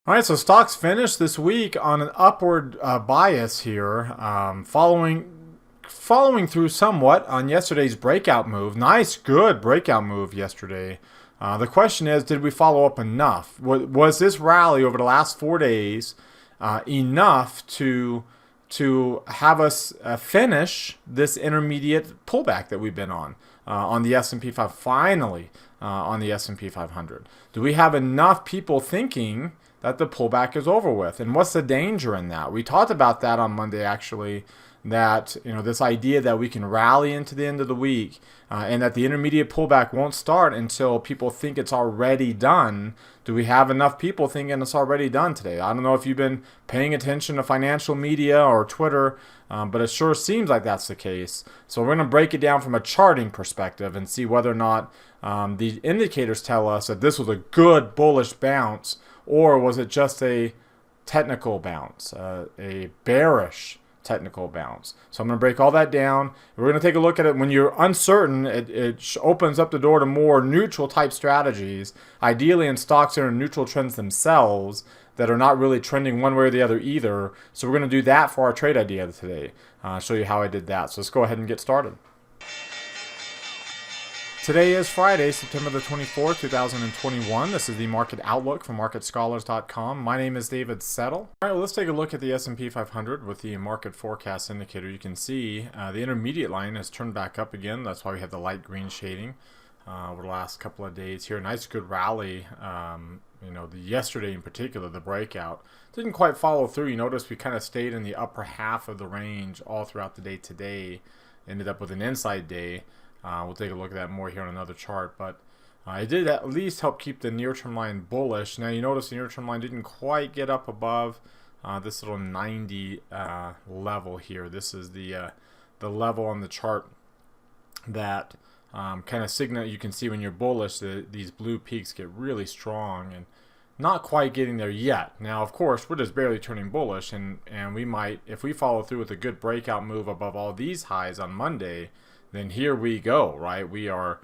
All right, so stocks finished this week on an upward bias here, following through somewhat on yesterday's breakout move. Nice, good breakout move yesterday. The question is, did we follow up enough? Was this rally over the last 4 days enough to have us finish this intermediate pullback that we've been on the S&P 5 finally on the S&P 500? Do we have enough people thinking that the pullback is over with? And what's the danger in that? We talked about that on Monday, actually, that this idea that we can rally into the end of the week and that the intermediate pullback won't start until people think it's already done. Do we have enough people thinking it's already done today? I don't know if you've been paying attention to financial media or Twitter, but it sure seems like that's the case. So we're going to break it down from a charting perspective and see whether or not the indicators tell us that this was a good bullish bounce, or was it just a technical bounce, a bearish technical bounce? So I'm going to break all that down. We're going to take a look at it. When you're uncertain, it opens up the door to more neutral type strategies, ideally in stocks that are neutral trends themselves that are not really trending one way or the other either. So we're going to do that for our trade idea today. Show you how I did that. So let's go ahead and get started. Today is Friday, September the 24th, 2021. This is the Market Outlook from MarketScholars.com. My name is David Settle. All right, well, let's take a look at the S&P 500 with the Market Forecast Indicator. You can see the intermediate line has turned back up again. That's why we have the light green shading over the last couple of days here. Nice, good rally. Yesterday in particular, the breakout didn't quite follow through. You notice we kind of stayed in the upper half of the range all throughout the day today. Ended up with an inside day. We'll take a look at that more here on another chart, but it did at least help keep the near-term line bullish. Now you notice the near-term line didn't quite get up above this little 90 level here. This is the level on the chart that kind of signal. You can see when you're bullish, these blue peaks get really strong, and not quite getting there yet. Now, of course, we're just barely turning bullish, and we might, if we follow through with a good breakout move above all these highs on Monday, then here we go, right? We are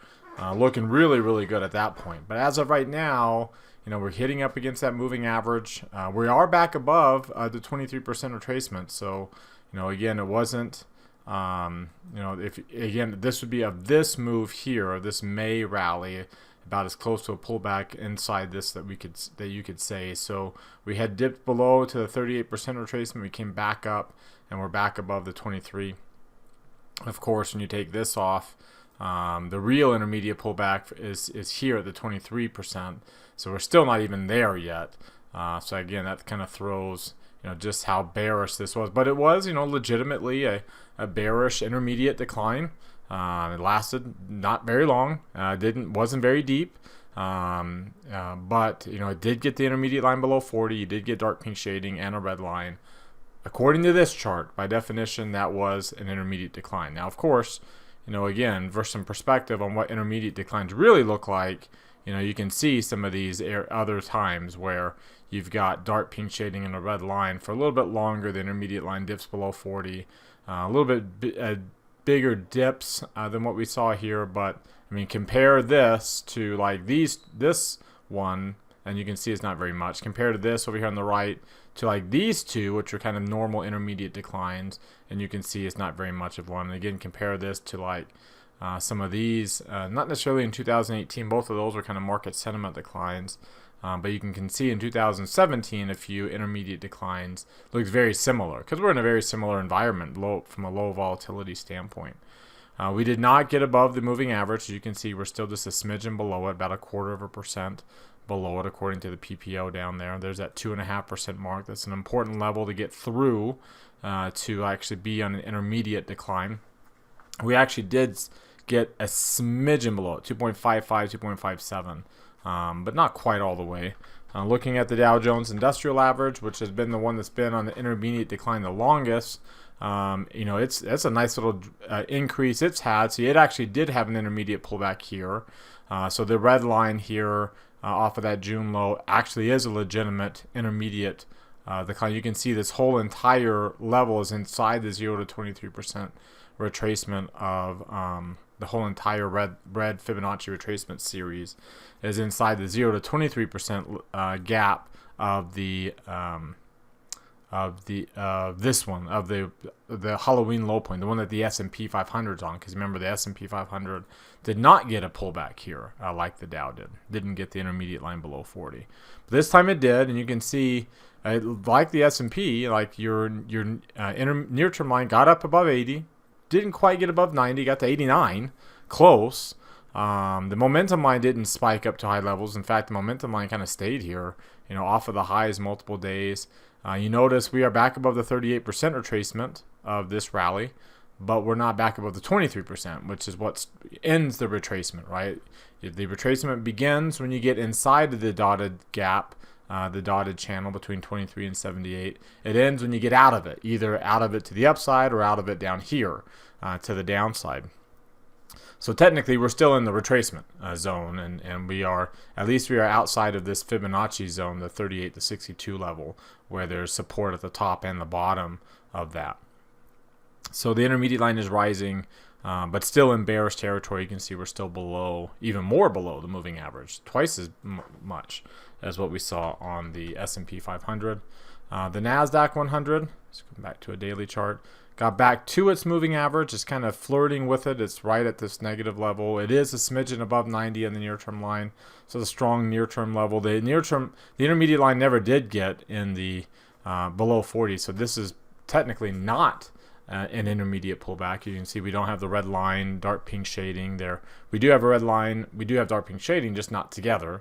looking really, really good at that point. But as of right now, we're hitting up against that moving average. We are back above the 23% retracement. So, again, it wasn't, this would be of this move here, this May rally, about as close to a pullback inside this that you could say. So we had dipped below to the 38% retracement. We came back up, and we're back above the 23. Of course, when you take this off, the real intermediate pullback is here at the 23%. So we're still not even there yet. So again, that kind of throws just how bearish this was. But it was legitimately a bearish intermediate decline. It lasted not very long. Wasn't very deep. But it did get the intermediate line below 40. You did get dark pink shading and a red line. According to this chart, by definition, that was an intermediate decline. Now, of course, again, for some perspective on what intermediate declines really look like, you can see some of these other times where you've got dark pink shading and a red line for a little bit longer. The intermediate line dips below 40, a little bit bigger dips than what we saw here. But I mean, compare this to like this one, and you can see it's not very much. Compared to this over here on the right, to like these two, which are kind of normal intermediate declines, and you can see it's not very much of one. And again, compare this to like some of these, not necessarily in 2018, both of those are kind of market sentiment declines, but you can see in 2017 a few intermediate declines. Looks very similar because we're in a very similar environment from a low volatility standpoint. We did not get above the moving average. As you can see, we're still just a smidgen below it, about 0.25% below it according to the PPO down there. There's that 2.5% mark. That's an important level to get through to actually be on an intermediate decline. We actually did get a smidgen below it, 2.55, 2.57, but not quite all the way. Looking at the Dow Jones Industrial Average, which has been the one that's been on the intermediate decline the longest, it's a nice little increase it's had. So it actually did have an intermediate pullback here. So the red line here off of that June low actually is a legitimate intermediate decline. You can see this whole entire level is inside the 0 to 23% retracement of the whole entire red Fibonacci retracement series is inside the 0 to 23% gap of the this one of the Halloween low point, the one that the S&P 500 is on. Because remember, the S&P 500 did not get a pullback here like the Dow did. Didn't get the intermediate line below 40. But this time it did, and you can see, like the S&P, like your near-term line got up above 80, didn't quite get above 90, got to 89, close. The momentum line didn't spike up to high levels. In fact, the momentum line kind of stayed here, off of the highs multiple days. You notice we are back above the 38% retracement of this rally, but we're not back above the 23%, which is what ends the retracement, right? The retracement begins when you get inside of the dotted gap, the dotted channel between 23 and 78. It ends when you get out of it, either out of it to the upside or out of it down here to the downside. So technically, we're still in the retracement zone, and we are outside of this Fibonacci zone, the 38 to 62 level, where there's support at the top and the bottom of that. So the intermediate line is rising, but still in bearish territory. You can see we're still below, even more below the moving average, twice as much as what we saw on the S&P 500. The NASDAQ 100, let's go back to a daily chart. Got back to its moving average. It's kind of flirting with it. It's right at this negative level. It is a smidgen above 90 on the near-term line. So the strong near-term level. The intermediate line never did get in the below 40. So this is technically not an intermediate pullback. You can see we don't have the red line, dark pink shading there. We do have a red line. We do have dark pink shading, just not together,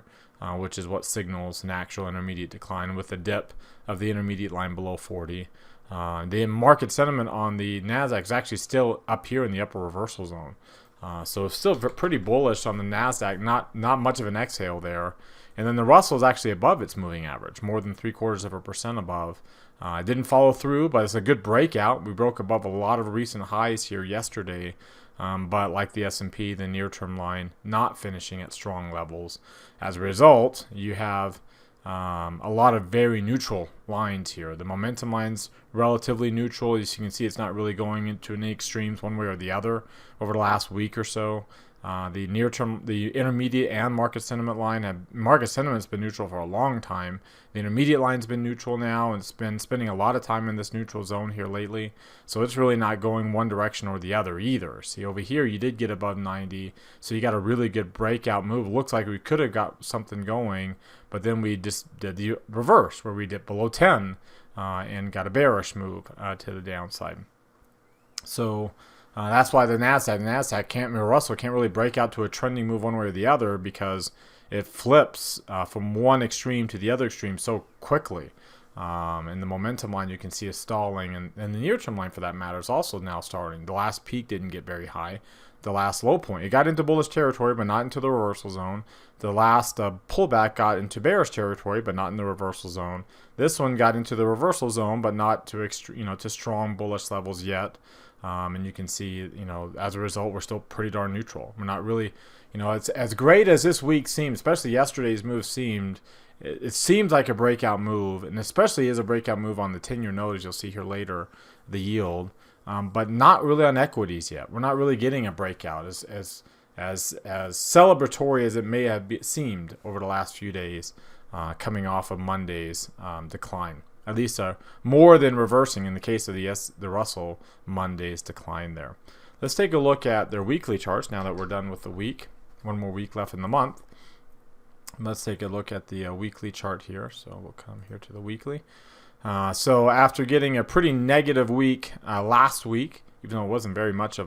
which is what signals an actual intermediate decline with the dip of the intermediate line below 40. The market sentiment on the NASDAQ is actually still up here in the upper reversal zone. So it's still pretty bullish on the NASDAQ, not much of an exhale there. And then the Russell is actually above its moving average, more than 0.75% above. It didn't follow through, but it's a good breakout. We broke above a lot of recent highs here yesterday. But like the S&P, the near-term line not finishing at strong levels. As a result, you have a lot of very neutral lines here. The momentum line's relatively neutral. As you can see, it's not really going into any extremes one way or the other over the last week or so. The near-term, the intermediate and market sentiment line, market sentiment's been neutral for a long time. The intermediate line's been neutral now, and it's been spending a lot of time in this neutral zone here lately. So it's really not going one direction or the other either. See, over here, you did get above 90, so you got a really good breakout move. Looks like we could have got something going, but then we just did the reverse, where we dipped below 10 and got a bearish move to the downside. So that's why the NASDAQ can't, Russell can't really break out to a trending move one way or the other, because it flips from one extreme to the other extreme so quickly. And the momentum line you can see is stalling, and the near-term line for that matter is also now starting. The last peak didn't get very high. The last low point, it got into bullish territory, but not into the reversal zone. The last pullback got into bearish territory, but not in the reversal zone. This one got into the reversal zone, but not to to strong bullish levels yet. And you can see, as a result, we're still pretty darn neutral. We're not really, it's as great as this week seemed, especially yesterday's move seemed. It seems like a breakout move, and especially as a breakout move on the 10-year note, as you'll see here later, the yield. But not really on equities yet. We're not really getting a breakout as celebratory as it may have seemed over the last few days, coming off of Monday's decline. At least more than reversing in the case of the Russell Monday's decline there. Let's take a look at their weekly charts now that we're done with the week. One more week left in the month. Let's take a look at the weekly chart here. So we'll come here to the weekly. So after getting a pretty negative week last week, even though it wasn't very much of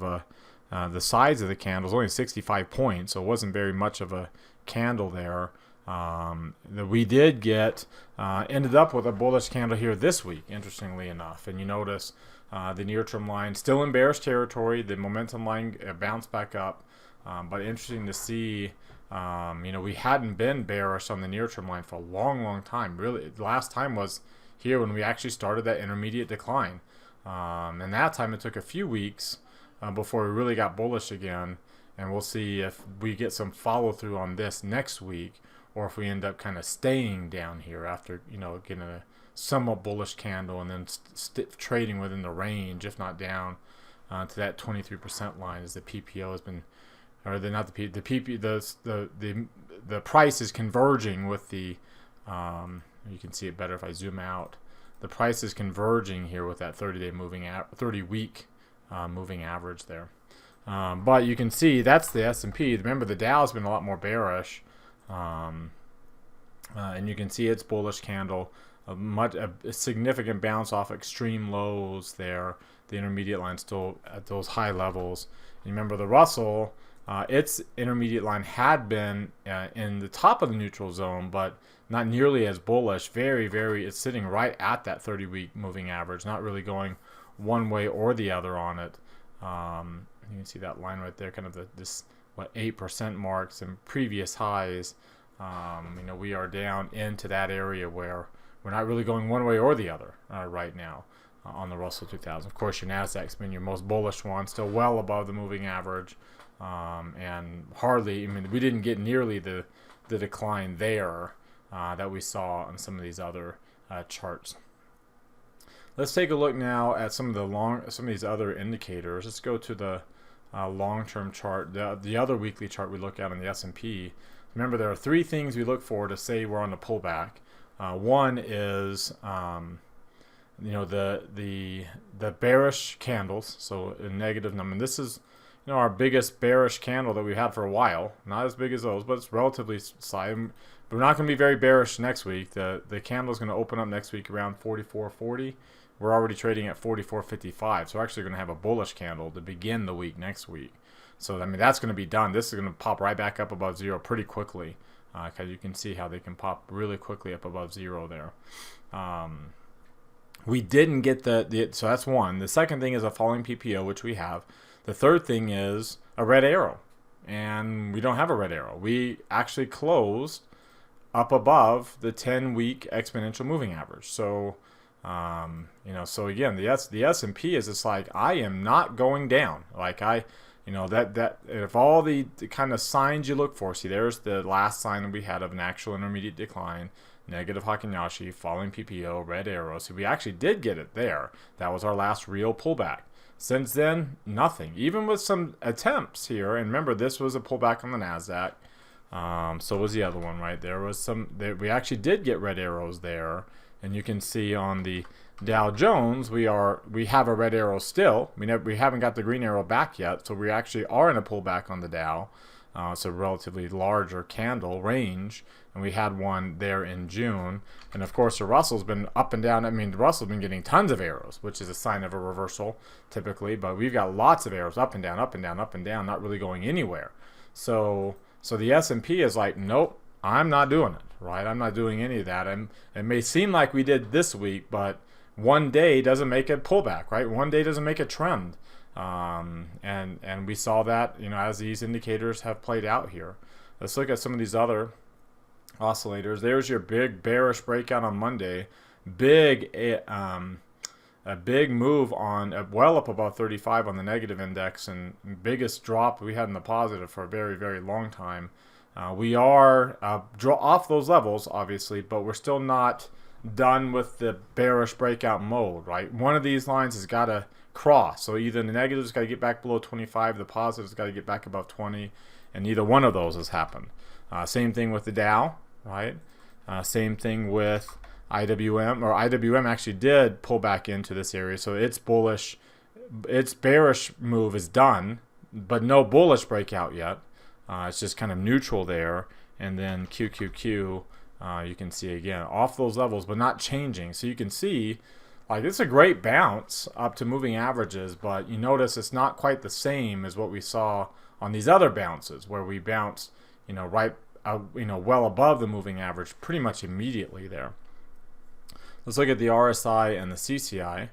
the size of the candle was only 65 points, so it wasn't very much of a candle there. That we did get ended up with a bullish candle here this week, interestingly enough. And you notice the near-term line still in bearish territory. The momentum line bounced back up, but interesting to see. We hadn't been bearish on the near-term line for a long time. Really, the last time was here when we actually started that intermediate decline, and that time it took a few weeks before we really got bullish again. And we'll see if we get some follow-through on this next week, or if we end up kind of staying down here after, getting a somewhat bullish candle and then trading within the range, if not down to that 23% line, as the PPO has been, or the not the PP the price is converging with the You can see it better if I zoom out. The price is converging here with that 30-day moving 30-week moving average there. But you can see that's the S&P. Remember, the Dow's been a lot more bearish, and you can see its bullish candle, a significant bounce off extreme lows there. The intermediate line still at those high levels. And remember, the Russell, its intermediate line had been in the top of the neutral zone, but not nearly as bullish. It's sitting right at that 30-week moving average, not really going one way or the other on it. You can see that line right there, kind of this 8% marks and previous highs. We are down into that area where we're not really going one way or the other right now on the Russell 2000. Of course, your Nasdaq's been your most bullish one, still well above the moving average, and hardly. We didn't get nearly the decline there that we saw on some of these other charts. Let's take a look now at some of these other indicators. Let's go to the long-term chart, the other weekly chart we look at on the S&P. Remember, there are three things we look for to say we're on a pullback. One is the bearish candles, so a negative number. This is our biggest bearish candle that we've had for a while. Not as big as those, but it's relatively slight. We're not going to be very bearish next week. The candle is going to open up next week around 44.40. We're already trading at 44.55, so we're actually going to have a bullish candle to begin the week next week. So that's going to be done. This is going to pop right back up above zero pretty quickly, because you can see how they can pop really quickly up above zero there. We didn't get so that's one. The second thing is a falling PPO, which we have. The third thing is a red arrow, and we don't have a red arrow. We actually closed up above the 10-week exponential moving average. So so again, the S&P is just like, I am not going down. Like that if all the kind of signs you look for, see, there's the last sign that we had of an actual intermediate decline, negative Hakinyashi, falling PPO, red arrow. So we actually did get it there. That was our last real pullback. Since then, nothing. Even with some attempts here, and remember, this was a pullback on the Nasdaq. So was the other one, right? There was we actually did get red arrows there. And you can see on the Dow Jones, we have a red arrow still. We haven't got the green arrow back yet, so we actually are in a pullback on the Dow. It's a relatively larger candle range, and we had one there in June. And of course, the Russell's been up and down. The Russell's been getting tons of arrows, which is a sign of a reversal typically. But we've got lots of arrows up and down, up and down, up and down, not really going anywhere. So the S&P is like, nope, I'm not doing it. Right, I'm not doing any of that. And it may seem like we did this week, but one day doesn't make a pullback, right? One day doesn't make a trend, and we saw that as these indicators have played out here. Let's look at some of these other oscillators. There's your big bearish breakout on Monday, a big move on well up above 35 on the negative index, and biggest drop we had in the positive for a very, very long time. We are off those levels, obviously, but we're still not done with the bearish breakout mode, right? One of these lines has got to cross. So either the negative's got to get back below 25, the positive's got to get back above 20, and neither one of those has happened. Same thing with the Dow, right? Same thing with IWM, or IWM actually did pull back into this area, so its bearish move is done, but no bullish breakout yet. It's just kind of neutral there. And then QQQ, you can see again off those levels, but not changing. So you can see, like, it's a great bounce up to moving averages, but you notice it's not quite the same as what we saw on these other bounces, where we bounced, well above the moving average pretty much immediately there. Let's look at the RSI and the CCI.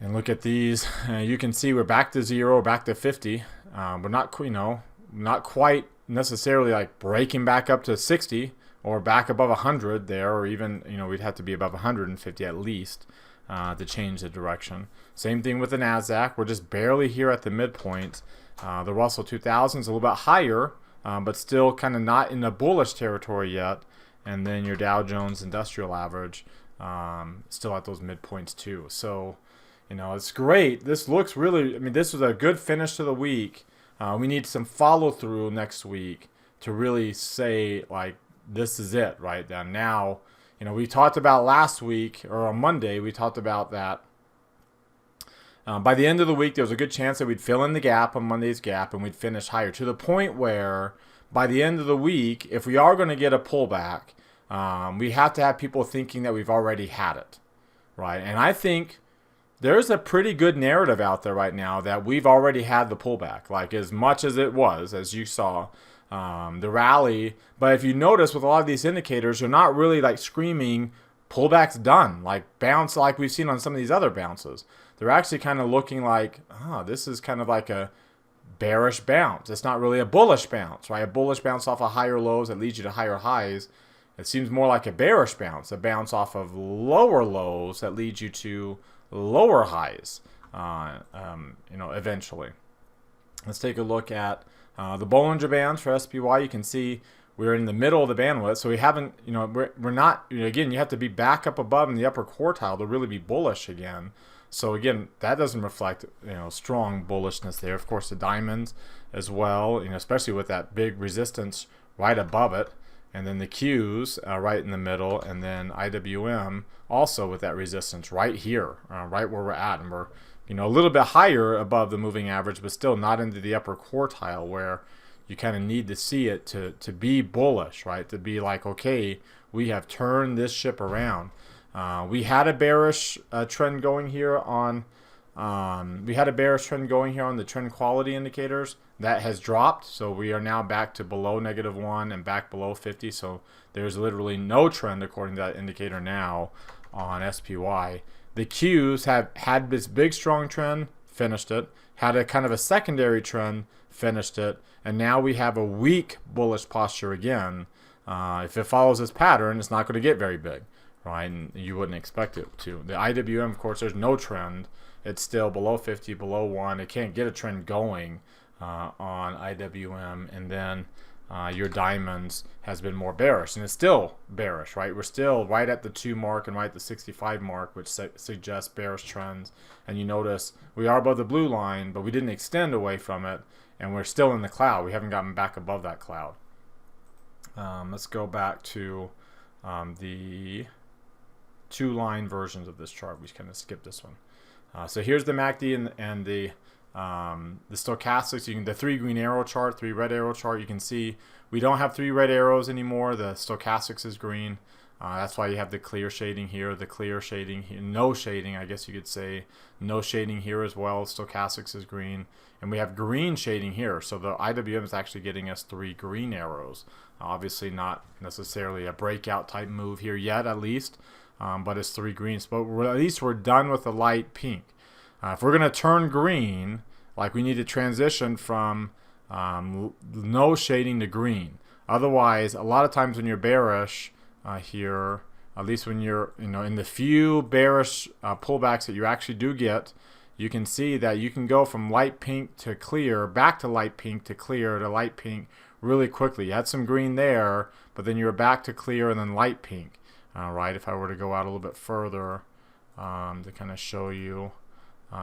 And look at these. You can see we're back to 0, back to 50. We're not quite necessarily like breaking back up to 60 or back above 100 there, or even we'd have to be above 150 at least to change the direction. Same thing with the Nasdaq. We're just barely here at the midpoint. The Russell 2000 is a little bit higher, but still kind of not in the bullish territory yet. And then your Dow Jones Industrial Average still at those midpoints too. So it's great. This looks really, this was a good finish to the week. We need some follow through next week to really say, like, this is it, right? Now, we talked about last week, or on Monday, we talked about that by the end of the week, there was a good chance that we'd fill in the gap on Monday's gap and we'd finish higher, to the point where by the end of the week, if we are going to get a pullback, we have to have people thinking that we've already had it, right? And I think there's a pretty good narrative out there right now that we've already had the pullback, like as much as it was, as you saw, the rally. But if you notice with a lot of these indicators, they're not really like screaming pullback's done, like bounce like we've seen on some of these other bounces. They're actually kind of looking like, this is kind of like a bearish bounce. It's not really a bullish bounce, right? A bullish bounce off of higher lows that leads you to higher highs. It seems more like a bearish bounce, a bounce off of lower lows that leads you to lower highs, eventually. Let's take a look at the Bollinger Bands for SPY. You can see we're in the middle of the bandwidth, so we haven't, we're not, again, you have to be back up above in the upper quartile to really be bullish again. So again, that doesn't reflect, strong bullishness there. Of course, the diamonds as well, especially with that big resistance right above it. And then the Qs right in the middle, and then IWM also with that resistance right here, right where we're at. And we're, a little bit higher above the moving average, but still not into the upper quartile where you kind of need to see it to be bullish, right? To be like, okay, we have turned this ship around. We had a bearish trend going here on the trend quality indicators. That has dropped, so we are now back to below -1 and back below 50. So there's literally no trend according to that indicator now on SPY. The Qs have had this big strong trend, finished it, had a kind of a secondary trend, finished it, and now we have a weak bullish posture again. If it follows this pattern, it's not going to get very big, right? And you wouldn't expect it to. The IWM, of course, there's no trend. It's still below 50, below 1. It can't get a trend going on IWM. And then your diamonds has been more bearish, and it's still bearish, right? We're still right at the 2 mark and right at the 65 mark, which suggests bearish trends. And you notice we are above the blue line, but we didn't extend away from it, and we're still in the cloud. We haven't gotten back above that cloud. Let's go back to the 2-line versions of this chart. We kind of skipped this one. So here's the MACD and the stochastics. The 3 green arrow chart, 3 red arrow chart. You can see we don't have 3 red arrows anymore. The stochastics is green. That's why you have the clear shading here, the clear shading here, no shading, I guess you could say, no shading here as well. Stochastics is green, and we have green shading here. So the IWM is actually getting us 3 green arrows. Obviously not necessarily a breakout type move here yet, at least. But it's 3 greens. But at least we're done with the light pink. If we're going to turn green, like we need to transition from no shading to green. Otherwise, a lot of times when you're bearish here, at least when you're in the few bearish pullbacks that you actually do get, you can see that you can go from light pink to clear, back to light pink to clear to light pink really quickly. You had some green there, but then you're back to clear and then light pink. Right, if I were to go out a little bit further to kind of show you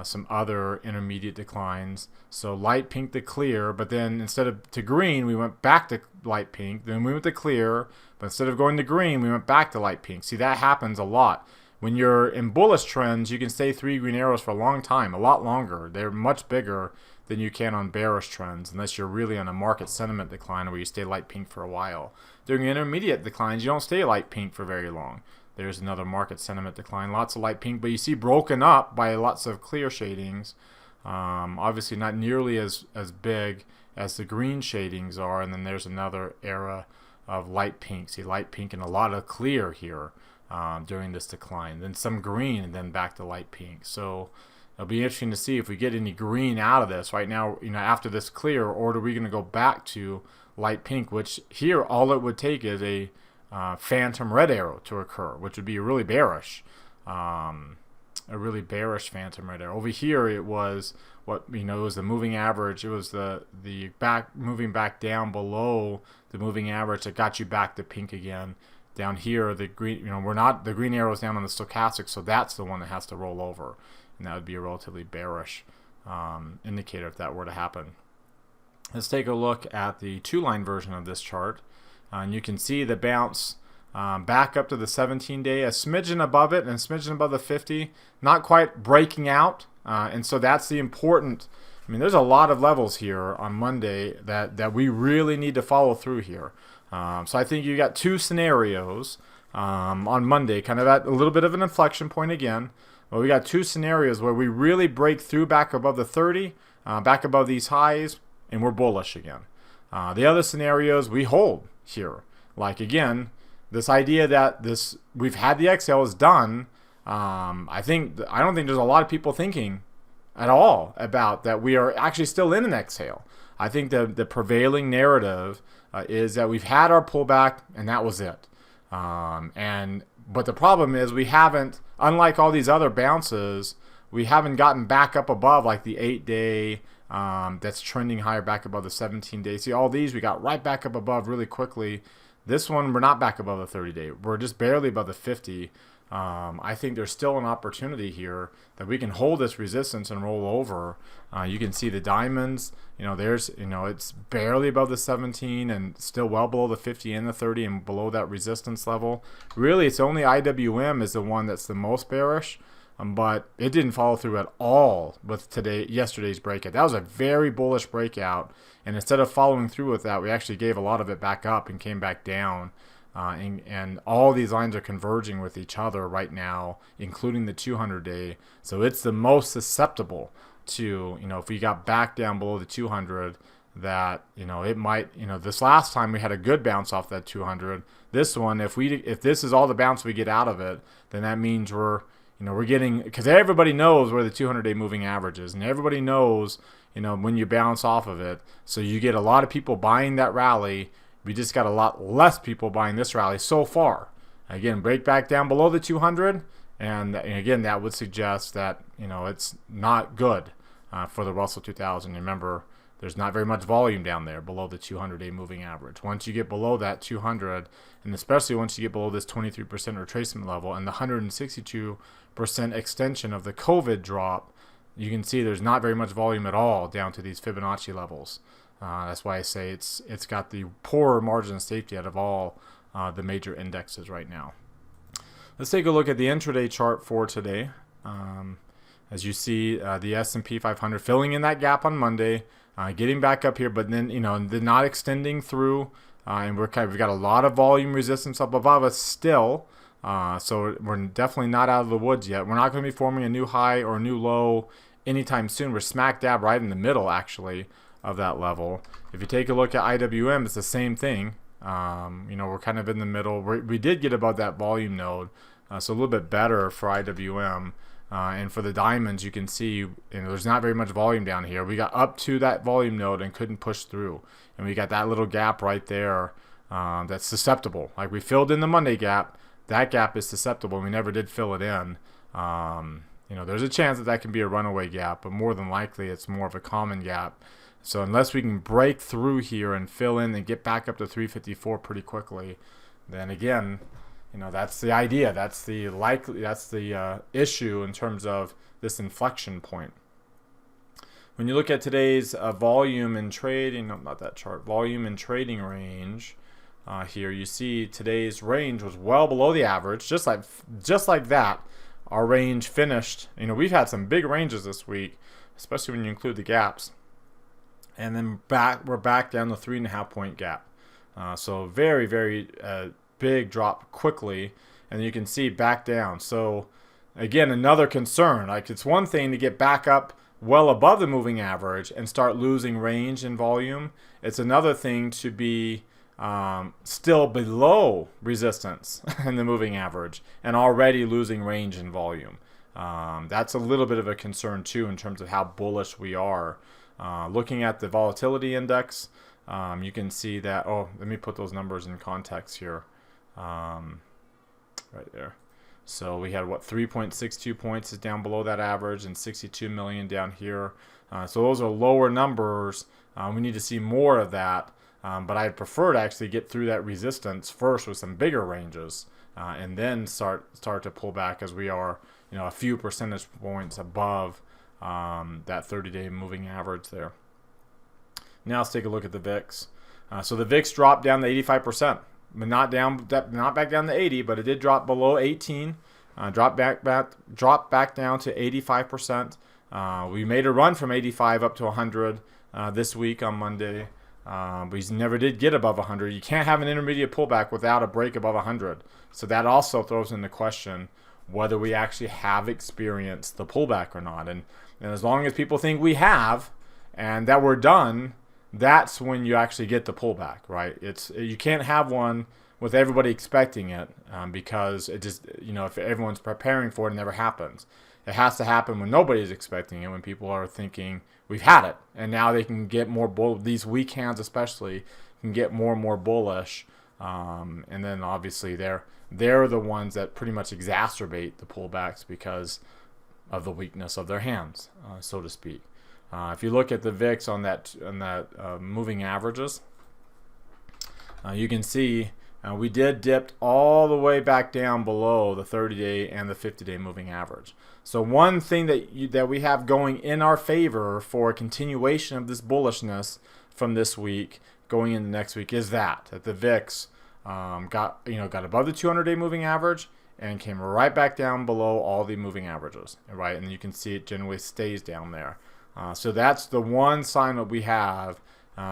some other intermediate declines. So light pink to clear, but then instead of to green, we went back to light pink. Then we went to clear, but instead of going to green, we went back to light pink. See, that happens a lot. When you're in bullish trends, you can stay 3 green arrows for a long time, a lot longer. They're much bigger than you can on bearish trends, unless you're really on a market sentiment decline where you stay light pink for a while. During intermediate declines, you don't stay light pink for very long. There's another market sentiment decline, lots of light pink, but you see broken up by lots of clear shadings. Obviously not nearly as big as the green shadings are, and then there's another era of light pink. See, light pink and a lot of clear here during this decline. Then some green, and then back to light pink. So it'll be interesting to see if we get any green out of this. Right now, after this clear, or are we going to go back to light pink, which here all it would take is a phantom red arrow to occur, which would be really bearish. A really bearish phantom red arrow. Over here, it was it was the moving average. It was the moving back down below the moving average that got you back to pink again. Down here, the green, the green arrow is down on the stochastic, so that's the one that has to roll over, and that would be a relatively bearish indicator if that were to happen. Let's take a look at the 2-line version of this chart. And you can see the bounce back up to the 17-day, a smidgen above it and a smidgen above the 50, not quite breaking out. And so that's the important. I mean, there's a lot of levels here on Monday that we really need to follow through here. So I think you got two scenarios on Monday, kind of at a little bit of an inflection point again. But we got two scenarios where we really break through back above the 30, back above these highs, and we're bullish again. The other scenarios we hold here. Like again, this idea that we've had the exhale is done. I don't think there's a lot of people thinking at all about that we are actually still in an exhale. I think the prevailing narrative is that we've had our pullback and that was it. But the problem is we haven't, unlike all these other bounces, we haven't gotten back up above like the 8-day that's trending higher back above the 17-day. See, all these we got right back up above really quickly. This one we're not back above the 30-day. We're just barely above the 50. I think there's still an opportunity here that we can hold this resistance and roll over. You can see the diamonds, it's barely above the 17 and still well below the 50 and the 30 and below that resistance level. Really, it's only IWM is the one that's the most bearish, but it didn't follow through at all with yesterday's breakout. That was a very bullish breakout, and instead of following through with that, we actually gave a lot of it back up and came back down. And all these lines are converging with each other right now, including the 200-day. So it's the most susceptible to, if we got back down below the 200, that, it might, this last time we had a good bounce off that 200. This one, if this is all the bounce we get out of it, then that means we're getting, because everybody knows where the 200-day moving average is, and everybody knows, when you bounce off of it. So you get a lot of people buying that rally. We just got a lot less people buying this rally so far. Again, break back down below the 200, and again, that would suggest that it's not good for the Russell 2000. Remember, there's not very much volume down there below the 200-day moving average. Once you get below that 200, and especially once you get below this 23% retracement level and the 162% extension of the COVID drop, you can see there's not very much volume at all down to these Fibonacci levels. That's why I say it's got the poorer margin of safety out of all the major indexes right now. Let's take a look at the intraday chart for today. As you see, the S&P 500 filling in that gap on Monday, getting back up here, but then they're not extending through, and we've got a lot of volume resistance up above us still. So we're definitely not out of the woods yet. We're not going to be forming a new high or a new low anytime soon. We're smack dab right in the middle, actually, of that level. If you take a look at IWM, it's the same thing. We're kind of in the middle. We did get above that volume node, so a little bit better for IWM. And for the diamonds, you can see there's not very much volume down here. We got up to that volume node and couldn't push through, and we got that little gap right there that's susceptible. Like we filled in the Monday gap, that gap is susceptible. We never did fill it in. There's a chance that can be a runaway gap, but more than likely it's more of a common gap. So unless we can break through here and fill in and get back up to 354 pretty quickly, then again, that's the idea. That's the issue in terms of this inflection point. When you look at today's volume and trading, no, not that chart, volume and trading range, here you see today's range was well below the average, just like that. Our range finished. We've had some big ranges this week, especially when you include the gaps. And then we're back down the 3.5 point gap. So very, very big drop quickly. And you can see back down. So again, another concern. Like it's one thing to get back up well above the moving average and start losing range and volume. It's another thing to be still below resistance in the moving average and already losing range and volume. That's a little bit of a concern too in terms of how bullish we are. Looking at the volatility index, you can see that, let me put those numbers in context here, right there. So we had 3.62 points is down below that average and 62 million down here. So those are lower numbers. We need to see more of that, but I'd prefer to actually get through that resistance first with some bigger ranges, and then start to pull back as we are, a few percentage points above that 30-day moving average there. Now let's take a look at the VIX. So the VIX dropped down to 85%, but not back down to 80, but it did drop below 18. Dropped back down to 85%. We made a run from 85 up to 100 this week on Monday, but we never did get above 100. You can't have an intermediate pullback without a break above 100. So that also throws into question whether we actually have experienced the pullback or not. And as long as people think we have and that we're done, that's when you actually get the pullback, right? You can't have one with everybody expecting it, because it just, if everyone's preparing for it, it never happens. It has to happen when nobody's expecting it, when people are thinking we've had it, and now they can get more these weak hands especially can get more and more bullish, and then obviously they're the ones that pretty much exacerbate the pullbacks because of the weakness of their hands, so to speak. If you look at the VIX on that moving averages, you can see we did dip all the way back down below the 30-day and the 50-day moving average. So one thing that we have going in our favor for a continuation of this bullishness from this week going into next week is that the VIX got above the 200-day moving average and came right back down below all the moving averages, right? And you can see it generally stays down there. So that's the one sign that we have.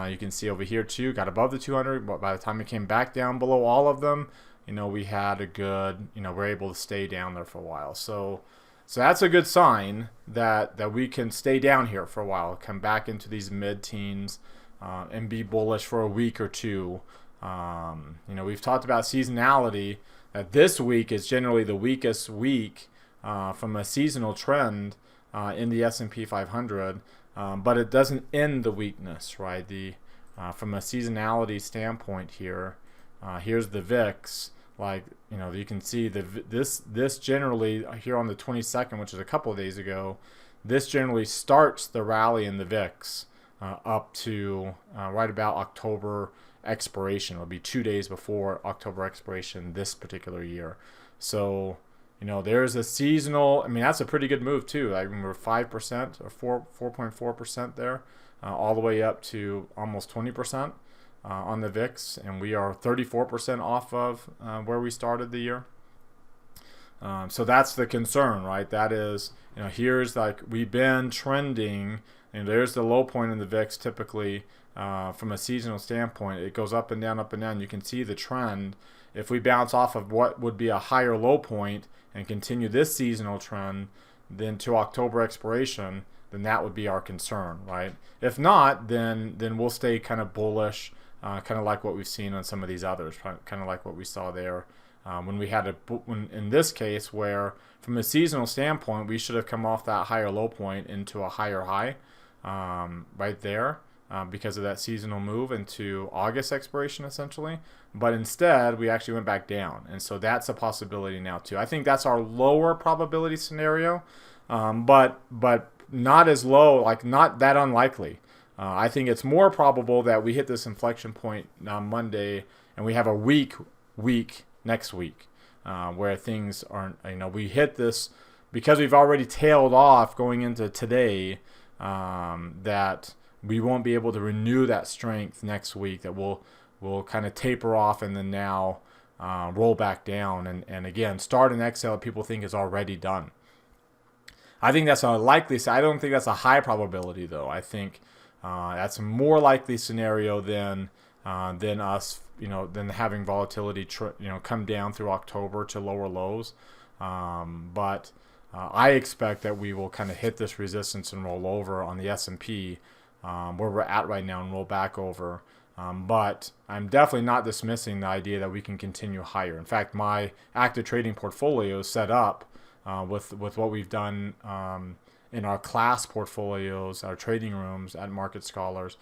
You can see over here too, got above the 200, but by the time it came back down below all of them, we had a good, we're able to stay down there for a while. So that's a good sign that we can stay down here for a while, come back into these mid-teens, and be bullish for a week or two. We've talked about seasonality, that this week is generally the weakest week from a seasonal trend in the S&P 500. But it doesn't end the weakness, right? From a seasonality standpoint here, here's the VIX. You can see this generally here on the 22nd, which is a couple of days ago, this generally starts the rally in the VIX up to right about October expiration. It'll be 2 days before October expiration this particular year. So there's a seasonal. That's a pretty good move too. We're 5% or 4.4% there, all the way up to almost 20% on the VIX, and we are 34% off of where we started the year. So that's the concern, right? That is, here's we've been trending, and there's the low point in the VIX typically from a seasonal standpoint. It goes up and down, up and down. You can see the trend. If we bounce off of what would be a higher low point and continue this seasonal trend then to October expiration, then that would be our concern, right? If not, then we'll stay kind of bullish, kind of like what we've seen on some of these others, kind of like what we saw there when we had in this case where from a seasonal standpoint we should have come off that higher low point into a higher high right there. Because of that seasonal move into August expiration, essentially. But instead, we actually went back down. And so that's a possibility now, too. I think that's our lower probability scenario, but not as low, not that unlikely. I think it's more probable that we hit this inflection point on Monday and we have a weak next week where things aren't, we hit this because we've already tailed off going into today, that we won't be able to renew that strength next week, that we'll kind of taper off and then now roll back down and again start an exhale that people think is already done. I think that's a likely. I don't think that's a high probability though. I think that's a more likely scenario than us, than having volatility come down through October to lower lows. But I expect that we will kind of hit this resistance and roll over on the S&P. Where we're at right now and roll back over. But I'm definitely not dismissing the idea that we can continue higher. In fact, my active trading portfolio is set up with what we've done in our class portfolios, our trading rooms at Market Scholars.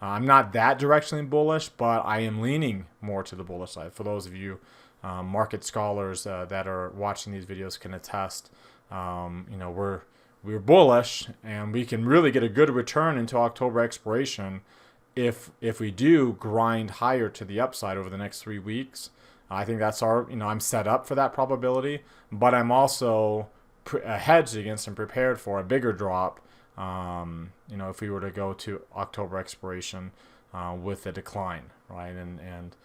I'm not that directionally bullish, but I am leaning more to the bullish side. For those of you Market Scholars that are watching these videos can attest, we're bullish, and we can really get a good return into October expiration if we do grind higher to the upside over the next 3 weeks. I think that's I'm set up for that probability, but I'm also hedged against and prepared for a bigger drop. If we were to go to October expiration, with the decline, right? And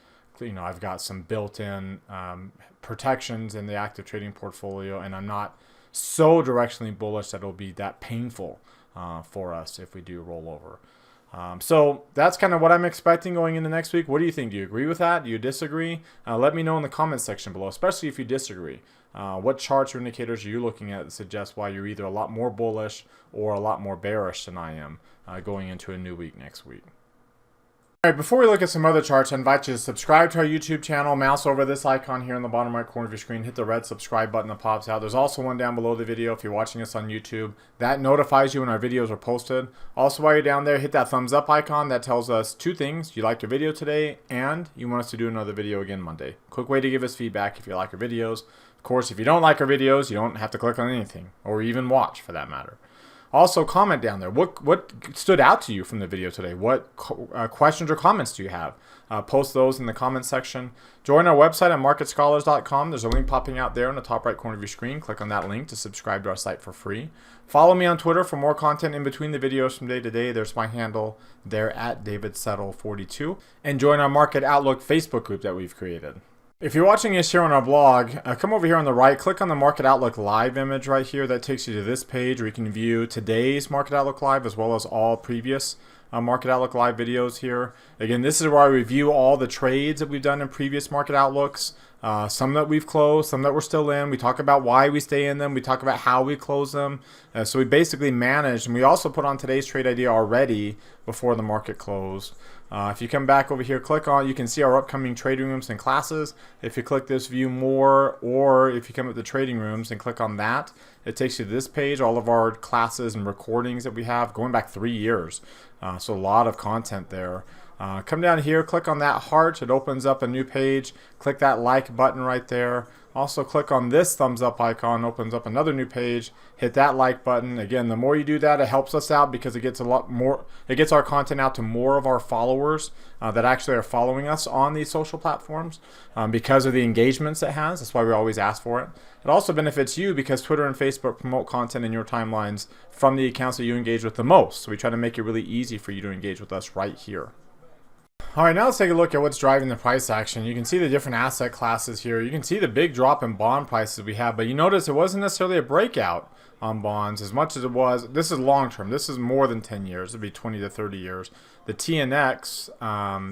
I've got some built-in protections in the active trading portfolio, and I'm not so directionally bullish that it'll be that painful for us if we do roll over. So that's kind of what I'm expecting going into next week. What do you think? Do you agree with that? Do you disagree? Let me know in the comments section below, especially if you disagree. What charts or indicators are you looking at that suggest why you're either a lot more bullish or a lot more bearish than I am going into a new week next week? All right, before we look at some other charts, I invite you to subscribe to our YouTube channel. Mouse over this icon here in the bottom right corner of your screen. Hit the red subscribe button that pops out. There's also one down below the video if you're watching us on YouTube. That notifies you when our videos are posted. Also, while you're down there, hit that thumbs up icon. That tells us two things. You liked your video today and you want us to do another video again Monday. Quick way to give us feedback if you like our videos. Of course, if you don't like our videos, you don't have to click on anything or even watch for that matter. Also, comment down there. What stood out to you from the video today? What questions or comments do you have? Post those in the comments section. Join our website at marketscholars.com. There's a link popping out there in the top right corner of your screen. Click on that link to subscribe to our site for free. Follow me on Twitter for more content in between the videos from day to day. There's my handle there at DavidSettle42. And join our Market Outlook Facebook group that we've created. If you're watching us here on our blog, come over here on the right, click on the Market Outlook Live image right here. That takes you to this page where you can view today's Market Outlook Live as well as all previous Market Outlook Live videos here. Again, this is where I review all the trades that we've done in previous Market Outlooks. Some that we've closed, some that we're still in. We talk about why we stay in them. We talk about how we close them. So we basically managed, and we also put on today's trade idea already before the market closed. If you come back over here, click on, you can see our upcoming trading rooms and classes. If you click this view more, or if you come up to trading rooms and click on that, it takes you to this page, all of our classes and recordings that we have going back 3 years. So a lot of content there. Come down here, click on that heart. It opens up a new page. Click that like button right there. Also click on this thumbs up icon, opens up another new page. Hit that like button. Again, the more you do that, it helps us out because it gets a lot more, it gets our content out to more of our followers that actually are following us on these social platforms because of the engagements it has. That's why we always ask for it. It also benefits you because Twitter and Facebook promote content in your timelines from the accounts that you engage with the most. So we try to make it really easy for you to engage with us right here. All right, now let's take a look at what's driving the price action. You can see the different asset classes here. You can see the big drop in bond prices we have, but you notice it wasn't necessarily a breakout on bonds as much as it was. This is long term. This is more than 10 years. It'd be 20 to 30 years. The TNX,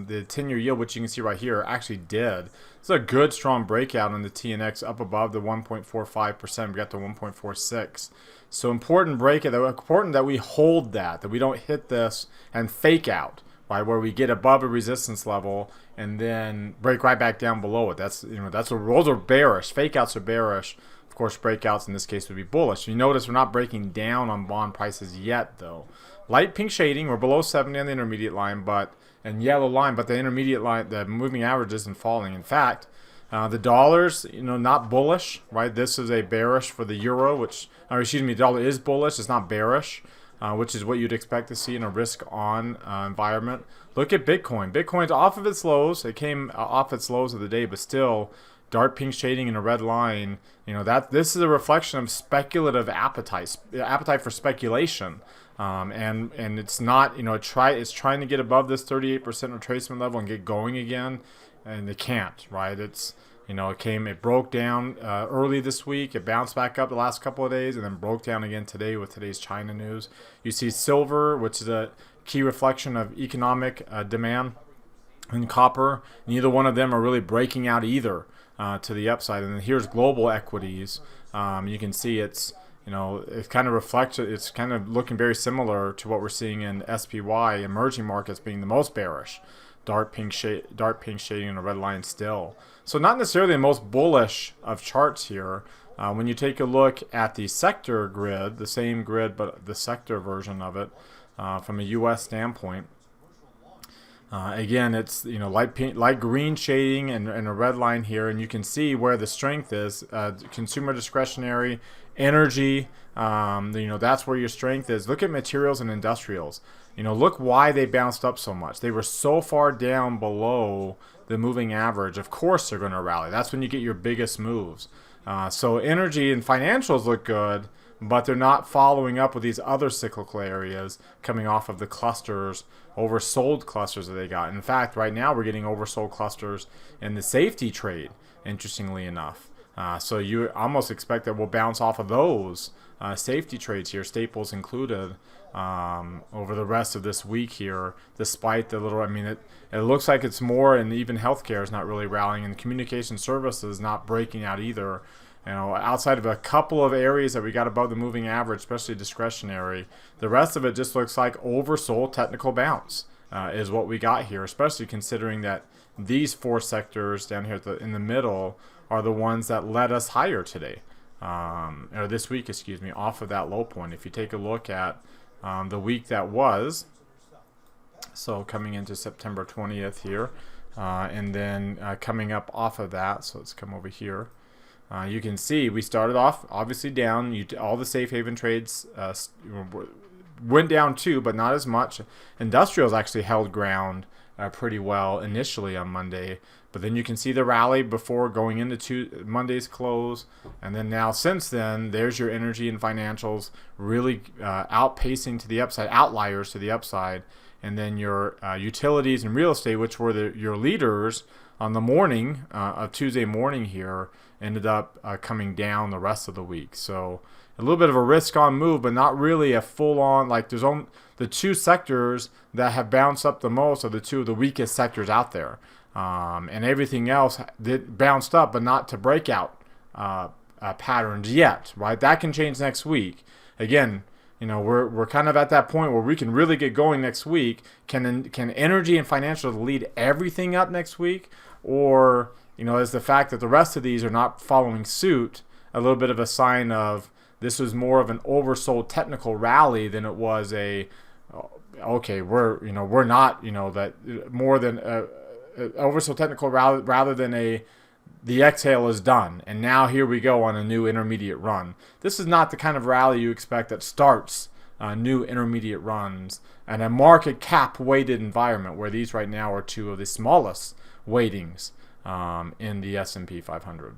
the 10-year yield, which you can see right here, actually did. It's a good strong breakout on the TNX up above the 1.45%. We got to 1.46. So important breakout. Important that we hold that we don't hit this and fake out. Right, where we get above a resistance level and then break right back down below it. Those are bearish. Fake outs are bearish. Of course, breakouts in this case would be bullish. You notice we're not breaking down on bond prices yet, though. Light pink shading. We're below 70 on the intermediate line, and yellow line, but the intermediate line, the moving average isn't falling. In fact, the dollars, not bullish. Right, this is a bearish for the euro, the dollar is bullish. It's not bearish. Which is what you'd expect to see in a risk-on environment. Look at Bitcoin. Bitcoin's off of its lows. It came off its lows of the day, but still dark pink shading and a red line. This is a reflection of speculative appetite for speculation. And it's not, it's trying to get above this 38% retracement level and get going again, and it can't. Right? It broke down early this week. It bounced back up the last couple of days and then broke down again today with today's China news. You see silver, which is a key reflection of economic demand, and copper. Neither one of them are really breaking out either to the upside. And then here's global equities. You can see it's kind of looking very similar to what we're seeing in SPY, emerging markets being the most bearish. Dark pink shading and a red line still. So not necessarily the most bullish of charts here. When you take a look at the sector grid, the same grid but the sector version of it from a U.S. standpoint, again it's light green shading and a red line here, and you can see where the strength is. Consumer discretionary, energy, that's where your strength is. Look at materials and industrials. Look why they bounced up so much. They were so far down below the moving average. Of course they're going to rally. That's when you get your biggest moves. So energy and financials look good, but they're not following up with these other cyclical areas coming off of the clusters, oversold clusters that they got. In fact, right now we're getting oversold clusters in the safety trade, interestingly enough. So you almost expect that we'll bounce off of those safety trades here, staples included, over the rest of this week here, despite the little, it looks like it's more, and even healthcare is not really rallying, and communication services not breaking out either. Outside of a couple of areas that we got above the moving average, especially discretionary, the rest of it just looks like oversold technical bounce is what we got here, especially considering that these four sectors down here in the middle are the ones that led us higher today, or this week, excuse me, off of that low point. If you take a look at the week that was, so coming into September 20th here, and then coming up off of that, so let's come over here. You can see we started off obviously down. All the safe haven trades went down too, but not as much. Industrials actually held ground pretty well initially on Monday, but then you can see the rally before going into Monday's close, and then now since then, there's your energy and financials really outpacing to the upside, outliers to the upside, and then your utilities and real estate, which were your leaders on the morning of Tuesday morning here, ended up coming down the rest of the week. So a little bit of a risk-on move, but not really a full-on, like there's only the two sectors that have bounced up the most are the two of the weakest sectors out there. And everything else bounced up, but not to breakout patterns yet, right? That can change next week. Again, we're kind of at that point where we can really get going next week. Can energy and financial lead everything up next week? Or, is the fact that the rest of these are not following suit a little bit of a sign of this was more of an oversold technical rally than it was we're not, that more than oversold technical rally rather than the exhale is done, and now here we go on a new intermediate run. This is not the kind of rally you expect that starts new intermediate runs and a market cap weighted environment where these right now are two of the smallest weightings in the S&P 500.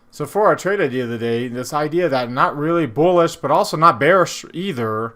So for our trade idea of the day, this idea that not really bullish but also not bearish either.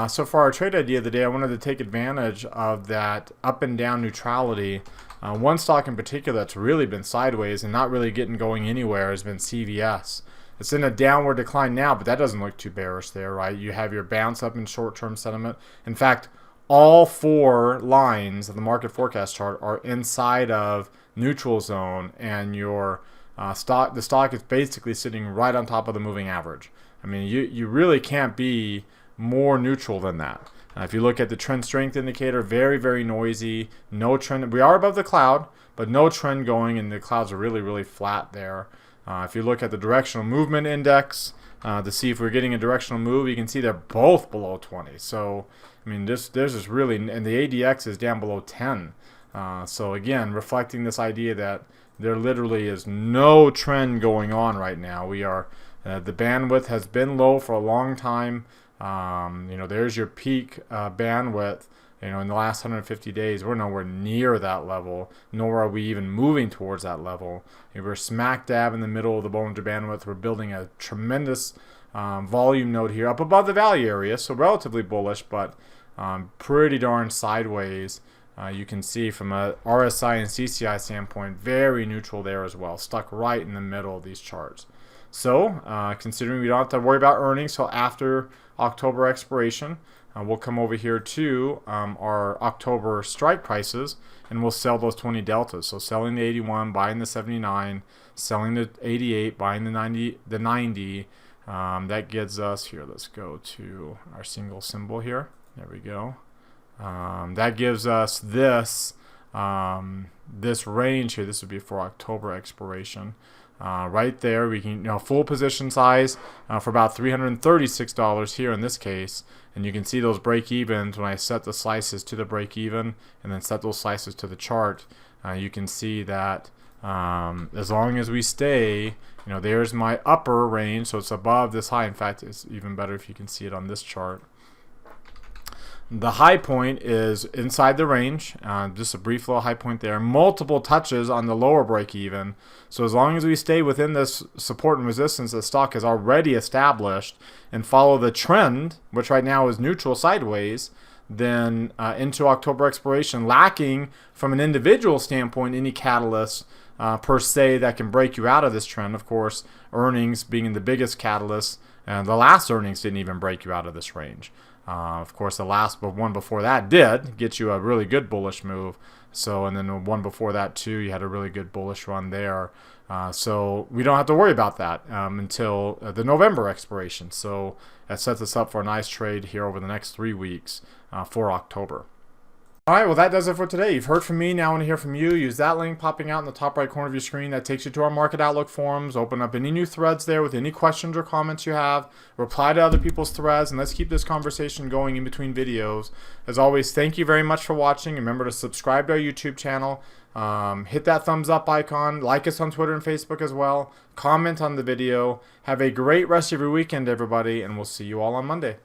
So for our trade idea of the day, I wanted to take advantage of that up and down neutrality. One stock in particular that's really been sideways and not really getting going anywhere has been CVS. It's in a downward decline now, but that doesn't look too bearish there, right? You have your bounce up in short-term sentiment. In fact, all four lines of the market forecast chart are inside of neutral zone, and your the stock is basically sitting right on top of the moving average. You really can't be more neutral than that. If you look at the trend strength indicator, very, very noisy. No trend. We are above the cloud, but no trend going, and the clouds are really, really flat there. If you look at the directional movement index to see if we're getting a directional move, you can see they're both below 20. So, there's this really, and the ADX is down below 10. So again, reflecting this idea that there literally is no trend going on right now. We are, the bandwidth has been low for a long time. There's your peak bandwidth. In the last 150 days, we're nowhere near that level, nor are we even moving towards that level. We're smack dab in the middle of the Bollinger Bandwidth. We're building a tremendous volume node here up above the value area, so relatively bullish, but pretty darn sideways. You can see from a RSI and CCI standpoint, very neutral there as well, stuck right in the middle of these charts. So, considering we don't have to worry about earnings till after October expiration, we'll come over here to our October strike prices, and we'll sell those 20 deltas. So selling the 81, buying the 79, selling the 88, buying the 90. That gets us here. Let's go to our single symbol here. There we go. That gives us this this range here. This would be for October expiration. Right there, we can full position size for about $336 here in this case, and you can see those break evens when I set the slices to the break even and then set those slices to the chart. You can see that as long as we stay, there's my upper range, so it's above this high. In fact, it's even better if you can see it on this chart. The high point is inside the range, just a brief little high point there. Multiple touches on the lower break even. So as long as we stay within this support and resistance that stock has already established and follow the trend, which right now is neutral sideways, then into October expiration, lacking from an individual standpoint any catalyst per se that can break you out of this trend. Of course, earnings being the biggest catalyst. The last earnings didn't even break you out of this range. Of course, the last one before that did get you a really good bullish move. So, and then the one before that too, you had a really good bullish run there. So we don't have to worry about that until the November expiration. So that sets us up for a nice trade here over the next 3 weeks for October. All right, well, that does it for today. You've heard from me. Now I want to hear from you. Use that link popping out in the top right corner of your screen. That takes you to our Market Outlook forums. Open up any new threads there with any questions or comments you have. Reply to other people's threads, and let's keep this conversation going in between videos. As always, thank you very much for watching. Remember to subscribe to our YouTube channel. Hit that thumbs up icon. Like us on Twitter and Facebook as well. Comment on the video. Have a great rest of your weekend, everybody, and we'll see you all on Monday.